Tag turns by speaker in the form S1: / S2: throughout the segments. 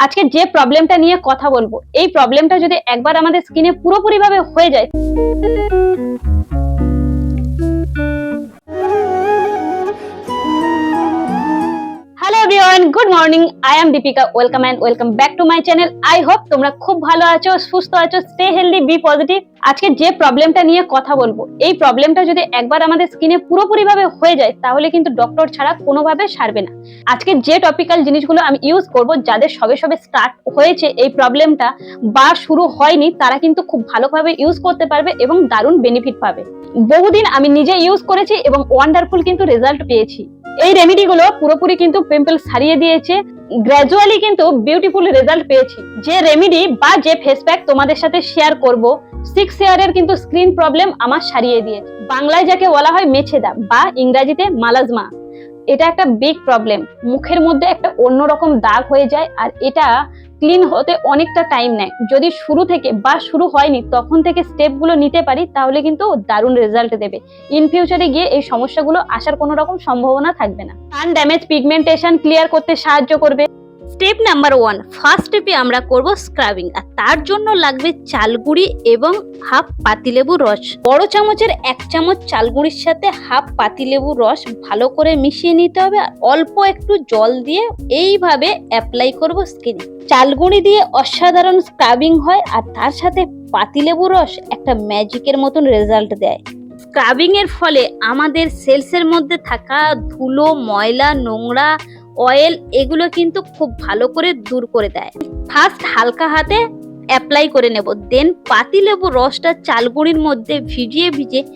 S1: আজকে যে প্রবলেমটা নিয়ে কথা বলবো, এই প্রবলেমটা যদি একবার আমাদের স্কিনে পুরোপুরিভাবে হয়ে যায়, hello everyone, good morning. I am Deepika. Welcome and welcome back to my channel. I hope তোমরা খুব ভালো আছো, সুস্থ আছো। Stay healthy, be positive. আজকে যে প্রবলেমটা নিয়ে কথা বলবো, এই প্রবলেমটা যদি একবার আমাদের স্কিনে পুরোপুরিভাবে হয়ে যায়, তাহলে কিন্তু ডক্টর ছাড়া কোনোভাবে সারবে না। আজকে যে টপিক্যাল জিনিসগুলো আমি ইউজ করব, যাদের সবে সবে স্টার্ট হয়েছে এই প্রবলেমটা বা শুরু হয়নি, তারা কিন্তু খুব ভালোভাবে ইউজ করতে পারবে এবং দারুণ বেনিফিট পাবে। বহুদিন আমি নিজে ইউজ করেছি এবং ওয়ান্ডারফুল কিন্তু রেজাল্ট পেয়েছি। এই রেমেডি গুলো পুরোপুরি কিন্তু পিম্পল সারিয়ে দিয়েছে, গ্রাজুয়ালি কিন্তু বিউটিফুল রেজাল্ট পেয়েছি। যে রেমেডি বা যে ফেস প্যাক তোমাদের সাথে শেয়ার করব, 6 ইয়ারের কিন্তু স্ক্রিন প্রবলেম আমার সারিয়ে দিয়েছে। বাংলায় যাকে বলা হয় মেছেদা বা ইংরেজিতে মালাজমা, এটা একটা বিগ প্রবলেম। মুখের মধ্যে একটা অন্যরকম দাগ হয়ে যায়, আর এটা ক্লিন হতে অনেকটা টাইম নেয়। যদি শুরু থেকে বা শুরু হয়নি তখন থেকে স্টেপগুলো নিতে পারি, তাহলে কিন্তু দারুণ রেজাল্ট দেবে। ইন ফিউচারে গিয়ে এই সমস্যাগুলো আসার কোনো রকম সম্ভাবনা থাকবে না। সান ড্যামেজ পিগমেন্টেশন ক্লিয়ার করতে সাহায্য করবে। স্টেপ নাম্বার 1, ফার্স্ট স্টেপে আমরা করব স্ক্রাবিং, আর তার জন্য লাগবে চালগুড়ি এবং হাফ পাতিলেবুর রস। বড় চামচের 1 চামচ চালগুড়ির সাথে হাফ পাতিলেবুর রস ভালো করে মিশিয়ে নিতে হবে, আর অল্প একটু জল দিয়ে এইভাবে অ্যাপ্লাই করব স্কিনে। চালগুড়ি দিয়ে অসাধারণ স্ক্রাবিং হয়, আর তার সাথে পাতিলেবুর রস একটা ম্যাজিকের মতন রেজাল্ট দেয়। স্ক্রাবিং এর ফলে আমাদের সেলসের মধ্যে থাকা ধুলো, ময়লা, নোংরা, অয়েল, এগুলো কিন্তু খুব ভালো করে দূর করে দেয়। ফার্স্ট হালকা হাতে অ্যাপ্লাই করে নেব, দেন পাতিলেবু রসটা চালগুড়ির মধ্যে ভিজিয়ে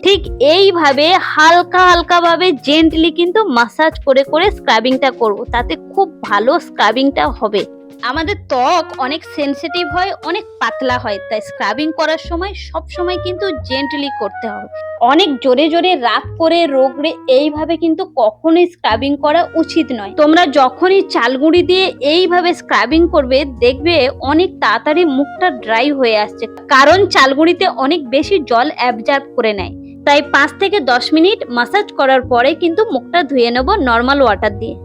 S1: ঠিক এইভাবে হালকা হালকা ভাবে জেন্টলি কিন্তু মাসাজ করে করে স্ক্রাবিংটা করব, তাতে খুব ভালো স্ক্রাবিংটা হবে। আমাদের ত্বক অনেক সেনসিটিভ হয়, অনেক পাতলা হয়, তাই স্ক্রাবিং করার সময় সব সময় কিন্তু জেন্টলি করতে হবে। অনেক জোরে জোরে রাগ করে রোগড়ে এইভাবে কিন্তু কখনোই স্ক্রাবিং করা উচিত নয়। তোমরা যখনই চালগুড়ি দিয়ে এইভাবে স্ক্রাবিং করবে, দেখবে অনেক তাড়াতাড়ি মুখটা ড্রাই হয়ে আসছে, কারণ চালগুড়িতে অনেক বেশি জল অ্যাবজর্ব করে নেয়। তাই 5 থেকে 10 মিনিট মাসাজ করার পরে কিন্তু মুখটা ধুয়ে নেব নর্মাল ওয়াটার দিয়ে।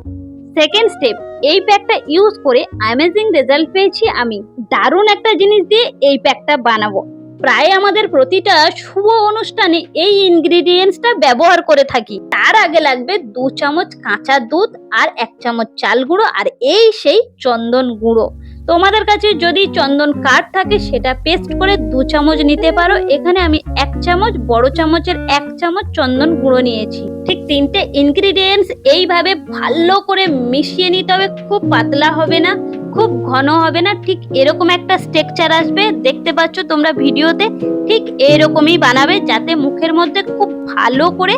S1: সেকেন্ড স্টেপ, এই প্যাকটা ইউজ করে অ্যামেজিং রেজাল্ট পেয়েছি আমি। দারুণ একটা জিনিস দিয়ে এই প্যাকটা বানাবো। প্রায় আমাদের প্রতিটা শুভ অনুষ্ঠানে এই ইনগ্রেডিয়েন্টসটা ব্যবহার করে থাকি। তার আগে লাগবে 2 চামচ কাঁচা দুধ আর 1 চামচ চাল গুঁড়ো, আর এই সেই চন্দন গুঁড়ো। তোমাদের কাছে যদি চন্দন কাঠ থাকে সেটা পেস্ট করে 2 চামচ নিতে পারো। এখানে আমি 1 চামচ, বড় চামচের 1 চামচ চন্দন গুঁড়ো নিয়েছি। ঠিক 3টে ইনগ্রেডিয়েন্টস এইভাবে ভালো করে মিশিয়ে নিতে হবে। খুব পাতলা হবে না, খুব ঘন হবে না, ঠিক এরকম একটা স্ট্রাকচার আসবে। দেখতে পাচ্ছ তোমরা ভিডিওতে, ঠিক এরকমই বানাবে, যাতে মুখের মধ্যে খুব ভালো করে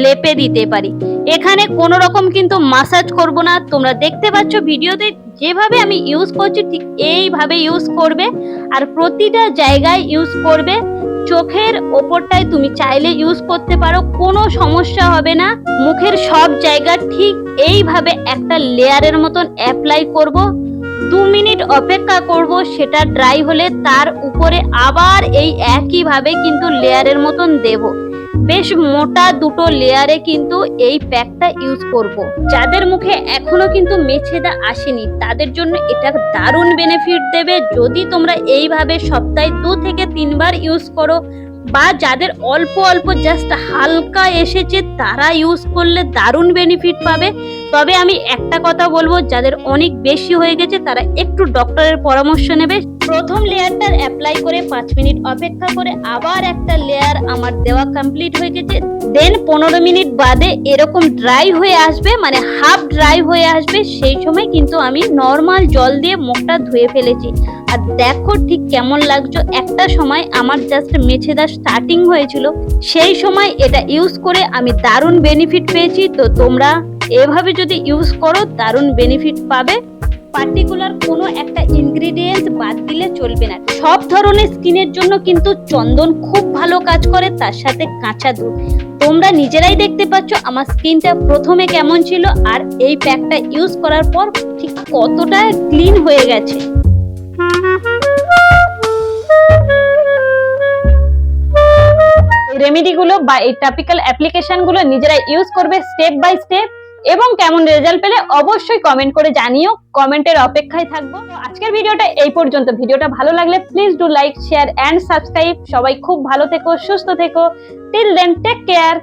S1: লেপে দিতে পারি। এখানে কোনো রকম কিন্তু মাসাজ করব না। তোমরা দেখতে পাচ্ছ ভিডিওতে যেভাবে আমি ইউজ করছি, ঠিক এইভাবে ইউজ করবে, আর প্রতিটা জায়গায় ইউজ করবে। চোখের ওপরটায় তুমি চাইলে ইউজ করতে পারো, কোনো সমস্যা হবে না। মুখের সব জায়গা ঠিক এইভাবে একটা লেয়ারের মতন অ্যাপ্লাই করব। 2 মিনিট অপেক্ষা করব, সেটা ড্রাই হলে তার উপরে আবার এই একইভাবে কিন্তু লেয়ারের মতন দেব। বেশ মোটা 2টো লেয়ারে কিন্তু এই প্যাকটা ইউজ করব। যাদের মুখে এখনো কিন্তু মেছেদা আসেনি, তাদের জন্য এটা দারুণ বেনিফিট দেবে যদি তোমরা এইভাবে সপ্তাহে 2 থেকে 3 বার ইউজ করো। বা যাদের অল্প অল্প জাস্ট হালকা এসেছে, তারা ইউজ করলে দারুণ বেনিফিট পাবে। তবে আমি একটা কথা বলবো, যাদের অনেক বেশি হয়ে গেছে তারা একটু ডক্টরের পরামর্শ নেবে। প্রথম লেয়ারটার অ্যাপ্লাই করে 5 মিনিট অপেক্ষা করে আবার একটা লেয়ার আমার দেওয়া কমপ্লিট হয়ে গেছে। দেন 15 মিনিট বাদে এরকম ড্রাই হয়ে আসবে, মানে হাফ ড্রাই হয়ে আসবে। সেই সময় কিন্তু আমি নর্মাল জল দিয়ে মুখটা ধুয়ে ফেলেছি। আর দেখো ঠিক কেমন লাগছে। একটা সময় আমার জাস্ট মেছেদা স্টার্টিং হয়েছিল, সেই সময় এটা ইউজ করে আমি দারুণ বেনিফিট পেয়েছি। তো তোমরা এভাবে যদি ইউজ করো দারুণ বেনিফিট পাবে। পার্টিকুলার কোনো একটা ইনগ্রেডিয়েন্টস বাদ দিলে চলবে না। সব ধরনের স্কিনের জন্য কিন্তু চন্দন খুব ভালো কাজ করে, তার সাথে কাঁচা দুধ। তোমরা নিজেরাই দেখতে পাচ্ছ আমার স্কিনটা প্রথমে কেমন ছিল, আর এই প্যাকটা ইউজ করার পর ঠিক কতটা ক্লিন হয়ে গেছে। রেমেডি গুলো বা এই টপিক্যাল অ্যাপ্লিকেশন গুলো নিজেরা ইউজ করবে স্টেপ বাই স্টেপ। এবং কেমন রেজাল্ট পেলে অবশ্যই কমেন্ট করে জানিও, কমেন্টের অপেক্ষায় থাকবো। তো আজকের ভিডিওটা এই পর্যন্ত। ভিডিওটা ভালো লাগলে please do like, share and subscribe. সবাই খুব ভালো থেকো, সুস্থ থেকো। Till then take care.